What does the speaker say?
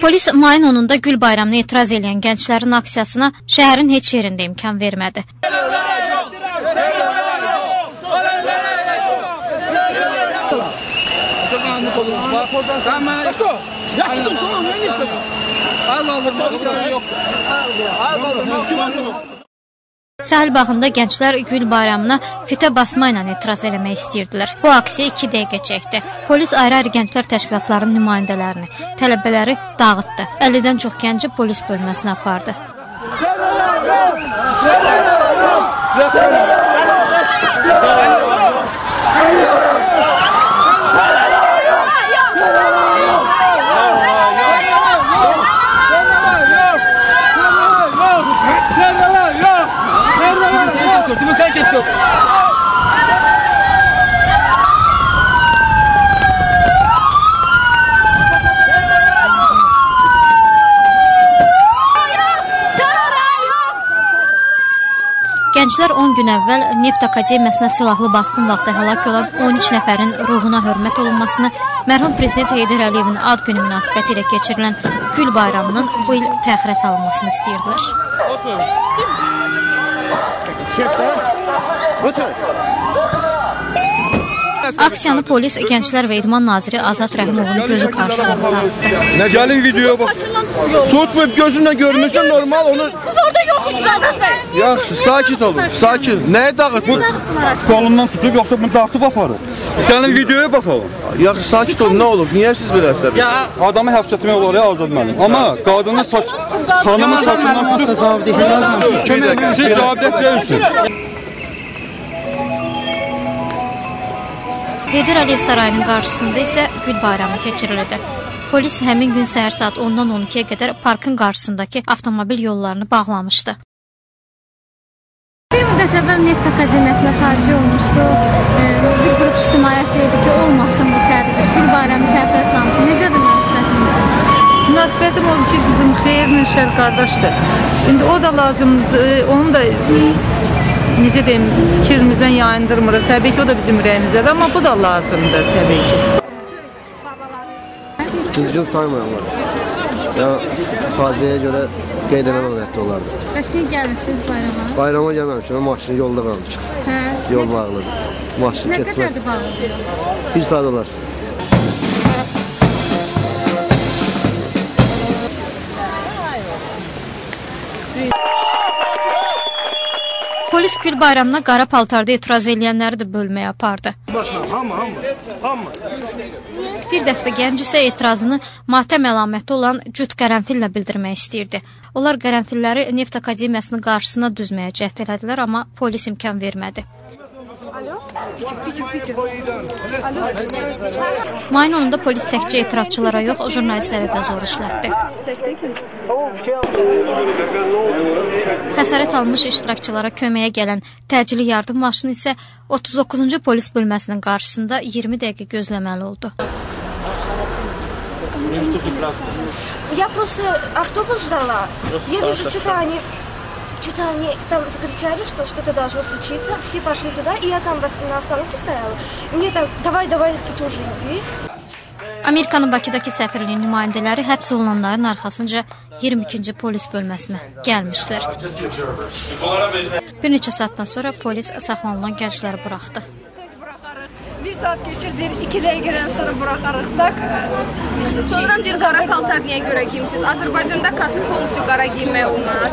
Polis mayın 10-da Gül bayramına etiraz edən gənclərin aksiyasına şəhərin heç yerində imkan vermədi. Sahil bağında gənclər Gül bayramına fitə basma ilə etiraz eləmək istəyirdilər. Bu aksiya 2 dəqiqə çəkdi. Polis ayrı-ayrı gənclər təşkilatlarının nümayəndələrini, tələbələri dağıtdı. 50-dən çox gənci polis bölməsinə apardı. Gənclər 10 gün əvvəl Neft Akademiyasına silahlı basqın vaxtı həlak olan 13 nəfərin ruhuna hörmət olunmasını, mərhum Prezident Heydər Əliyevin ad günü münasibəti ilə keçirilən Gül bayramının bu il təxirə salınmasını istəyirdilər. Aksiyanı polis, Gənclər və İdman naziri Azad Rəhimovun gözü qarşısında dağıtdı. Gəlin videoya bax. Tutmayıb gözünlə görmüşsən normal onu... Siz orada yoxdunuz Azad bəy. Yaxşı, sakit olun, sakin. Nəyə dağıtdın? Kolundan tutub, yoxsa bunu dağıtıb aparır. Gəlin videoya baxalım. Yaxşı, sakit olun, nə olur? Niyə siz belə əsəbir? Adamı həbs etmək olar ya, Azad müəllim. Amma qadının xanımın saçından tutub... Siz cavabdeh deyilsiniz. Heydər Əliyev sarayının qarşısında isə Gül bayramı keçirildi. Polis həmin gün səhər saat 10-dan 12-yə qədər parkın qarşısındakı avtomobil yollarını bağlamışdı. Bir müddət əvvəl Neft Akademiyasına xarici olmuşdu. Bir qrup ictimaiyyət deyildi ki, olmasın bu tədbir. Gül bayramı təxirə salınsın. Necədir münasibətiniz? Münasibətim onun ki, bizim xeyirlə şər qardaşdır. İndi o da lazımdır, onun da... Necə deyim, fikrimizdən yayındırmırıq. Təbii ki, o da bizim ürəyimizdədir, amma bu da lazımdır, təbii ki. Düzgün saymayanlar. Ya, faciəyə görə qeyd edilən vəziyyətdə olardı. Bəs niyə gəlirsiniz bayrama? Bayrama gəlməmişəm, maşını yolda qalmışıq. Hə? Yol bağlıdır. Maşın keçməz. Nə qədərdir bağlıdır? 1 saat olar. Polis Gül bayramına qara paltarda etiraz edənləri də bölməyə apardı. Bir dəstə gənc isə etirazını matəm əlaməti olan cüt qərənfillə bildirmək istəyirdi. Onlar qərənfilləri Neft Akademiyasının qarşısına düzməyə cəhd elədilər, amma polis imkan vermədi. Mayın 10-da polis təkcə etirazçılara yox, jurnalistlərə də zor işlətdi. Xəsarət almış iştirakçılara köməyə gələn təcili yardım maşını isə 39-cu polis bölməsinin qarşısında 20 dəqiqə gözləməli oldu. Я просто автобус ждала. Я вижу, что-то они там закричали, что что-то должно случиться. Все пошли туда, и я там на остановке стояла. Мне там, давай, ты тоже иди. Amerikanın Bakıdakı səfirliyin nümayəndələri həbs olunanların arxasınca 22-ci polis bölməsinə gəlmişlər. Bir neçə saatdan sonra polis saxlanılan gəncləri buraxdı. 1 saat geçirdik, 2 dəqiqədən sonra buraxarıq da. Sonra bir qara paltar niyə görə giyimsiz? Azərbaycanda kasıb polisi qara giyinmək olmaz.